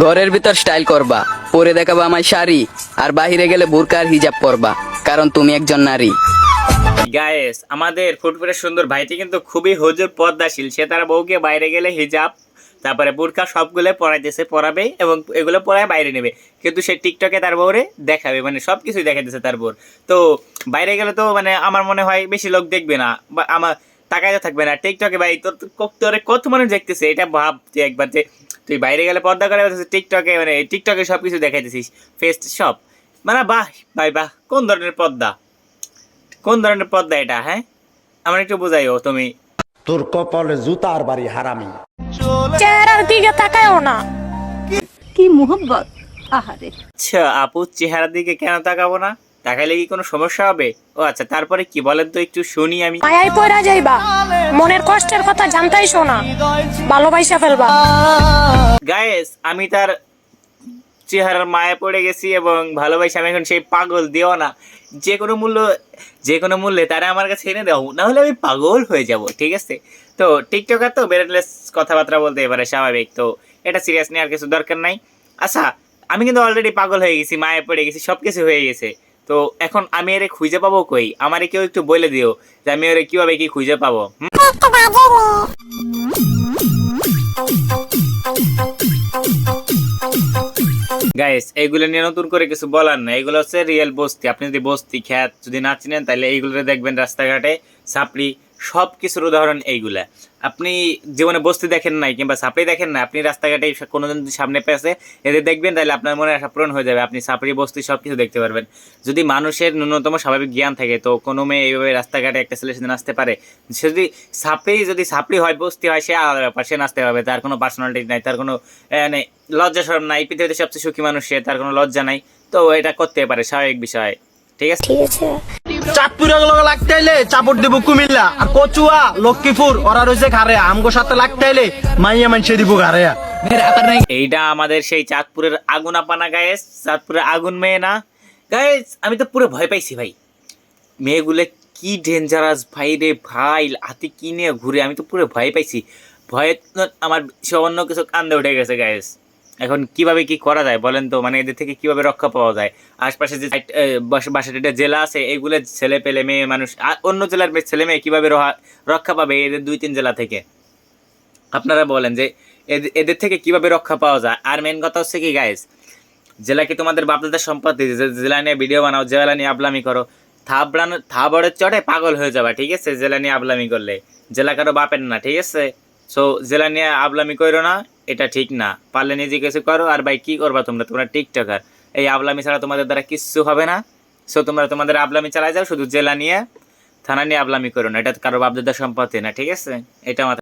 ঘরের ভিতর স্টাইল করবা, পরে দেখাবা আমায় শাড়ি, আর বাহিরে গেলে বোরকা আর হিজাব পরবা, কারণ তুমি একজন নারী। গায়েস, আমাদের ফুটফুটের সুন্দর ভাইটি কিন্তু খুবই হুজুর পর্দাশীল। সে তার বউকে বাইরে গেলে হিজাব, তারপরে বোরকা সবগুলো পরাইতেছে, পরাবে এবং এগুলো পরায় বাইরে নেবে। কিন্তু সে টিকটকে তার বউরে দেখাবে, মানে সব কিছুই দেখাইতেছে তার বউর। তো বাইরে গেলে তো মানে আমার মনে হয় বেশি লোক দেখবে না, বা আমার তাকাইতে থাকবে না টিকটকে। ভাই তোর তোরে কত মানুষ দেখতেছে, এটা ভাব যে একবার যে তুই বাইরে গেলে পর্দা করে টিকটকে, মানে টিকটকে সব কিছু দেখাইতেছিস, ফেস সব। মানে বাহ ভাই বাহ, কোন ধরনের পর্দা, কোন ধরনের পর্দা এটা? হ্যাঁ, আমার একটু বোঝাইও তুমি। তোর কপালে জুতার বাড়ি হারামি। চেহারার দিকে তাকায়ও না। কি মোহব্বত! আহারে, আচ্ছা আপু, চেহারার দিকে কেন তাকাবো না? তাকাইলে কি কোনো সমস্যা হবে? ও আচ্ছা, তারপরে কি বলেন তো, একটু শুনি আমি। মায়ায় পড়া যাইবা, মনের কষ্টের কথা জানতেই শোনা, ভালোবাসা ফেলবা। গায়েস, আমি তার চেহারার মায়া পড়ে গেছি এবং ভালোবাসি। আমি এখন সেই পাগল, দিও না যে কোনো মূল্যে তারা আমার কাছে এনে দাও, না হলে আমি পাগল হয়ে যাব, ঠিক আছে? তো টিকটকার তো বেরেনলেস কথাবার্তা বলতে পারে, স্বাভাবিক। তো এটা সিরিয়াস নেওয়ার কিছু দরকার নাই। আচ্ছা, আমি কিন্তু অলরেডি পাগল হয়ে গেছি, মায়ে পড়ে গেছি, সব কিছু হয়ে গেছে। তো এখন আমি এরে খুঁজে পাবো কই? আমারে কেউ একটু বলে দিও যে আমি ওরে কিভাবে কি খুঁজে পাবো। গাইস, এইগুলো নিয়ে নতুন করে কিছু বলার না, এগুলো হচ্ছে রিয়েল বস্তি। আপনি যদি বস্তি খ্যাত যদি না চিনেন, তাহলে এইগুলো দেখবেন রাস্তাঘাটে, সাপড়ি, সব কিছুর উদাহরণ এইগুলা। আপনি জীবনে বস্তি দেখেন নাই কিংবা সাপড়ি দেখেন না, আপনি রাস্তাঘাটে কোনোদিন যদি সামনে পেয়েছে এদের দেখবেন, তাহলে আপনার মনে আশা পূরণ হয়ে যাবে। আপনি সাপড়ি বস্তি সব কিছু দেখতে পারবেন। যদি মানুষের ন্যূনতম স্বাভাবিক জ্ঞান থাকে, তো কোনো মেয়ে এইভাবে রাস্তাঘাটে একটা ছেলের সাথে নাচতে পারে? সে যদি সাপড়ি হয়, বস্তি হয়, সে আলাদা ব্যাপার, সে নাচতে পারবে। তার কোনো পার্সোনালিটি নাই, তার কোনো মানে লজ্জা শরম নাই। পৃথিবীতে সবচেয়ে সুখী মানুষ সে, তার কোনো লজ্জা নাই। তো এটা করতে পারে, স্বাভাবিক বিষয়, ঠিক আছে? চাঁদপুরের লগে লাগতে আইলে চাপড় দিব কুমিল্লা, আর কচুয়া লক্ষ্মীপুর ওরা রয়েছে ঘাড়ে, আমগো সাথে লাগতে আইলে মাইয়া মানছে দিব ঘাড়ে। এইটা আমাদের সেই চাঁদপুরের আগুন আপানা গায়েস, চাঁদপুরের আগুন মেয়ে না গায়েস। আমি তো পুরো ভয় পাইছি ভাই, মেয়েগুলো কি ডেঞ্জারাস ভাই রে ভাই, হাতে কি নিয়ে ঘুরে, আমি তো পুরো ভয় পাইছি। ভয়ে আমার সামান্য কিছু কান্দে উঠে গেছে গায়েস। এখন কিভাবে কি করা যায় বলেন তো, মানে এদের থেকে কিভাবে রক্ষা পাওয়া যায়? আশপাশে যে 62টা জেলা আছে, এইগুলো ছেলে পেলে মেয়ে মানুষ, অন্য জেলার ছেলে মেয়ে কিভাবে রক্ষা পাবে এদের 2-3 জেলা থেকে? আপনারা বলেন যে এদের থেকে কিভাবে রক্ষা পাওয়া যায়? আর মেন কথা হচ্ছে কি গাইস, জেলা কি তোমাদের বাপদাদার সম্পত্তি? জেলা নিয়ে ভিডিও বানাও, জেলা নিয়ে আবলামি করো, থাবড়ের চড়ে পাগল হয়ে যাবা, ঠিক আছে? জেলা নিয়ে আবলামি করলে, জেলা কারো বাপের না, ঠিক আছে? সো জেলা নিয়ে আবলামি করো না, এটা ঠিক না। পারলে নিজে কিছু করো। আর ভাই কি করবা তোমরা টিকটকার, এই আবলামি ছাড়া তোমাদের দ্বারা কিচ্ছু হবে না। সো তোমরা তোমাদের আবলামি চালাই যাও, শুধু জেলা নিয়ে থানা নিয়ে আবলামি করো না, এটা কারো বাপদাদার সম্পত্তি না, ঠিক আছে? এটা